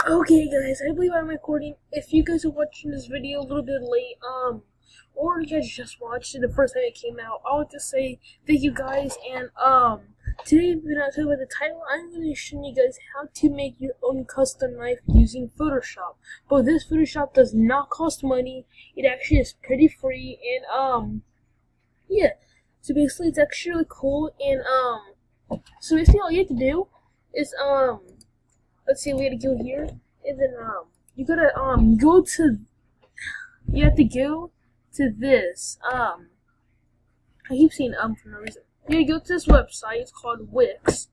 Okay guys, I believe I'm recording. If you guys are watching this video a little bit late, or you guys just watched it the first time it came out, I'll just say thank you guys, and today we're gonna talk about the title. I'm gonna show you guys how to make your own custom knife using Photoshop. But this Photoshop does not cost money, it actually is pretty free, and yeah. So basically it's actually really cool, and so basically all you have to do is let's see, we gotta go here, and then you gotta go to, you have to go to this, I keep saying for no reason. You gotta go to this website, it's called Wix.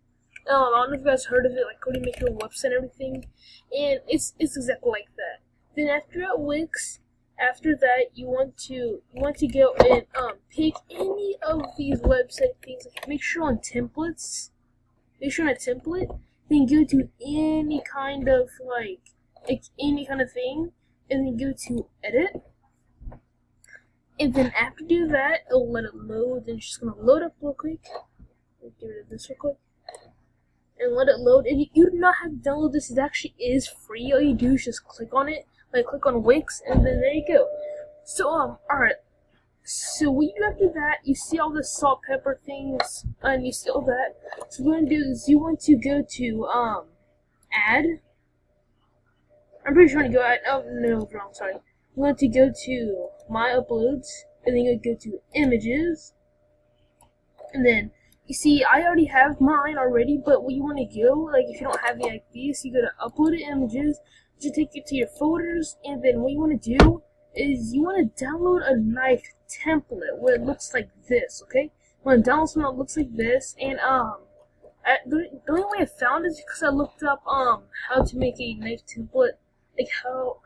I don't know if you guys heard of it, like how to make your own website and everything, and it's exactly like that. Then after at Wix, after that you want to go and pick any of these website things, like make sure on templates, make sure on a template, then go to any kind of like any kind of thing, and then go to edit, and then after do that, it'll let it load. Then it's just gonna load up real quick. Get rid of this real quick, and let it load. And you do not have to download this. It actually is free. All you do is just click on it, like click on Wix, and then there you go. So alright. So what you do after that, you see all the salt, pepper things, and you see all that. So what you want to do is you want to go to add. I'm pretty sure you want to go add. Oh no, wrong. Sorry. You want to go to my uploads, and then you go to images, and then you see I already have mine already. But what you want to go, like if you don't have any like these, you go to upload images. Just take it to your folders, and then what you want to do is you want to download a knife template where it looks like this, okay? You want to download something that looks like this, and the only way I found it is because I looked up how to make a knife template, like how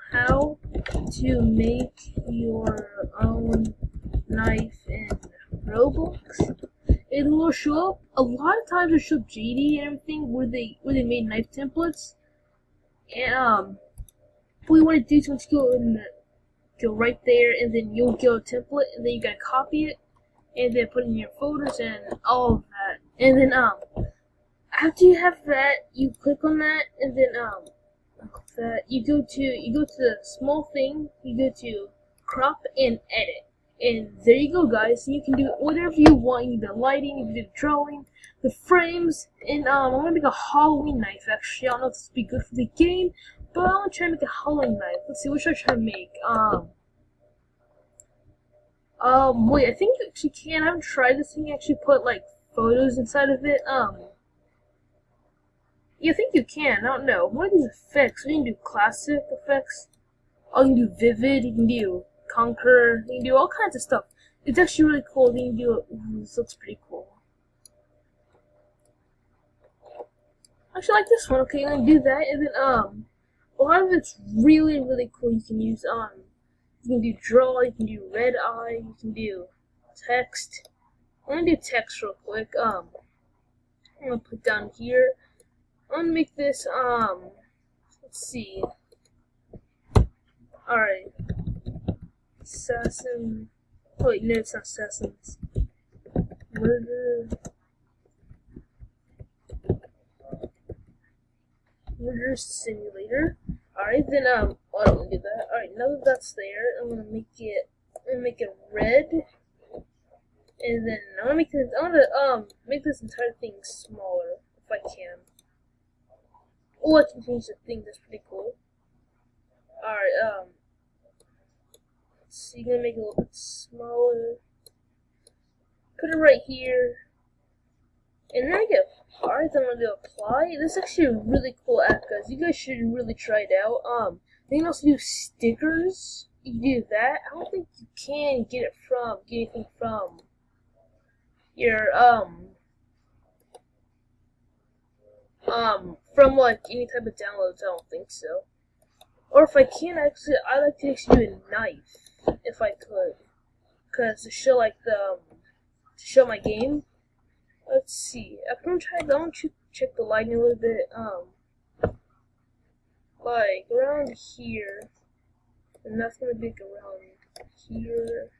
to make your own knife in Roblox. It will show up a lot of times. It show up JD and everything where they made knife templates, and what you want to do is once you go in the go right there, and then you'll go template, and then you gotta copy it, and then put it in your folders and all of that. And then after you have that, you click on that, and then that you go to the small thing, you go to crop and edit, and there you go, guys. You can do whatever you want. You can do lighting, you can do drawing, the frames, and I'm gonna make a Halloween knife. Actually, I don't know if this would be good for the game, but I'm gonna try to make a Halloween knife. Let's see, what should I try to make? Wait, I think you actually can. I haven't tried this thing. You actually put like photos inside of it. Yeah, I think you can. I don't know. What are these effects? We can do classic effects. Oh, you can do vivid. You can do conquer. You can do all kinds of stuff. It's actually really cool. You can do it. Ooh, this looks pretty cool. I actually like this one. Okay, I'm gonna do that, and then a lot of it's really cool. You can use you can do draw, you can do red eye, you can do text. I'm gonna do text real quick. I'm gonna put down here. I'm gonna make this let's see. Alright. Assassin. Oh wait, no, it's not assassins. Murder simulator. Alright, then I don't want to do that. Alright, now that that's there, I'm gonna make it red, and then I'm gonna make this entire thing smaller if I can. Oh, I can change the thing. That's pretty cool. Alright, so you're gonna make it a little bit smaller. Put it right here, and there you go. Alright, then I'm gonna do apply. This is actually a really cool app, guys. You guys should really try it out. You can also do stickers. You can do that. I don't think you can get anything from your from like any type of downloads. I don't think so. Or if I can, actually, I like to actually do a knife if I could, cause to show like to show my game. Let's see. I'm gonna try. I want to check the lighting a little bit. Like around here, and that's gonna be around here,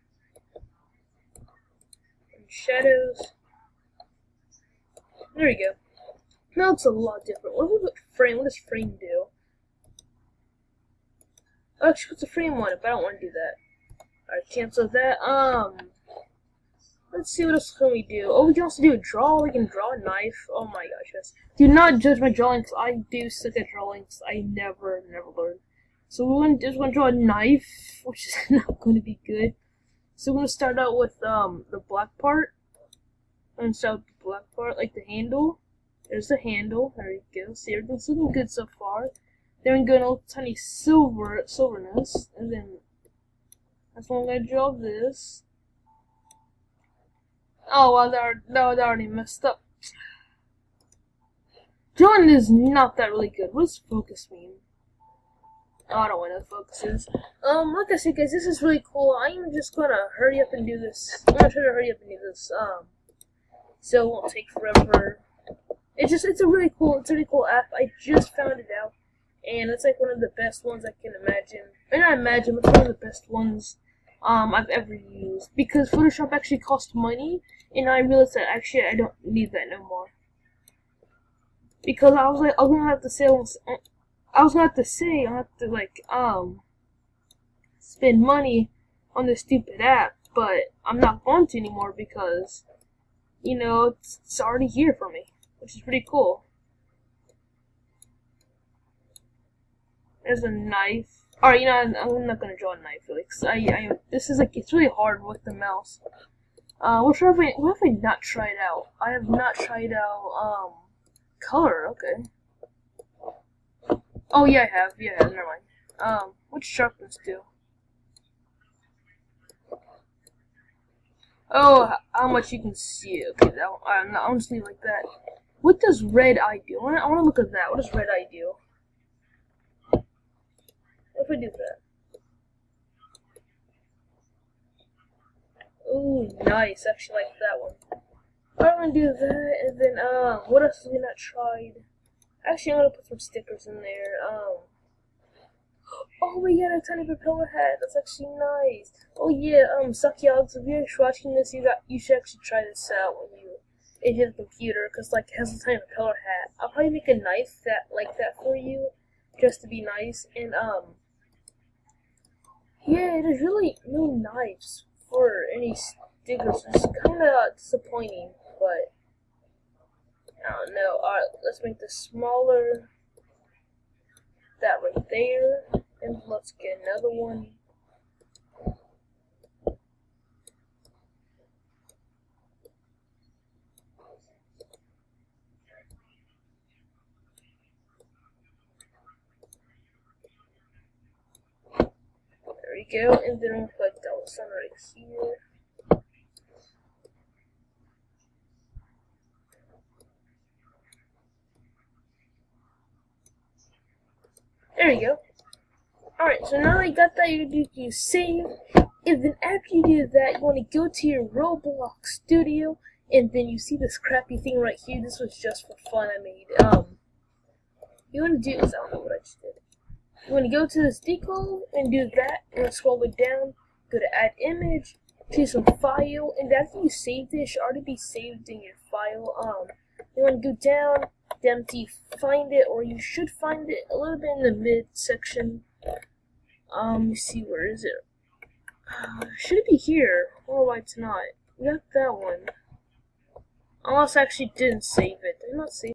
and shadows. There we go. Now it's a lot different. What does frame do? actually puts a frame on it, but I don't want to do that. Alright, cancel that. Let's see what else can we do. Oh, we can also do a draw. We can draw a knife. Oh my gosh, yes. Do not judge my drawings. I do suck at drawings. I never learn. So we're just going to draw a knife, which is not going to be good. So we're going to start out with the black part. And start with the black part, like the handle. There's the handle. There you go. See, everything's looking good so far. Then we're going to little tiny silverness. And then that's when I'm going to draw this. Oh, well, that already messed up. Drawing is not that really good. What does focus mean? Oh, I don't know what focus is. Like I said, guys, this is really cool. I'm just gonna hurry up and do this. I'm gonna try to hurry up and do this. So it won't take forever. It's a really cool app. I just found it out, and it's like one of the best ones I can imagine. Or not imagine, but it's one of the best ones I've ever used, because Photoshop actually costs money, and I realized that actually I don't need that no more. Because I was gonna have to spend money on this stupid app, but I'm not going to anymore because, you know, it's already here for me, which is pretty cool. There's a knife. Alright, you know, I'm not gonna draw a knife, really, because this is like, it's really hard with the mouse. What have I not tried out? I have not tried out, color, okay. Oh, yeah, I have, never mind. What's sharpness do? Oh, how much you can see, okay, I'll just leave it like that. What does red eye do? I wanna look at that. What does red eye do? If I do that. Ooh, nice. Actually like that one. I'm gonna do that, and then, what else have we not tried? Actually, I'm gonna put some stickers in there. Oh, we got a tiny propeller hat. That's actually nice. Oh yeah, Suckyugs, if you're watching this, you should actually try this out when you hit the computer, cause like it has a tiny propeller hat. I'll probably make a knife like that for you, just to be nice, and yeah, there's really no knives for any stickers. It's kind of disappointing, but I don't know. Alright, let's make this smaller. That right there. And let's get another one. There we go, and then we'll put dollar sign right here. There you go. Alright, so now that you got that, you save, and then after you do that, you want to go to your Roblox studio, and then you see this crappy thing right here. This was just for fun I made. You want to do this, I don't know what I just did. You want to go to this decal and do that, and scroll it down, go to add image, choose some file, and after you save it, it should already be saved in your file. You want to go down until you find it, or you should find it a little bit in the mid section. Let me see, where is it? Should it be here? I don't know why it's not. We got that one. Unless I actually didn't save it. Did I not save it?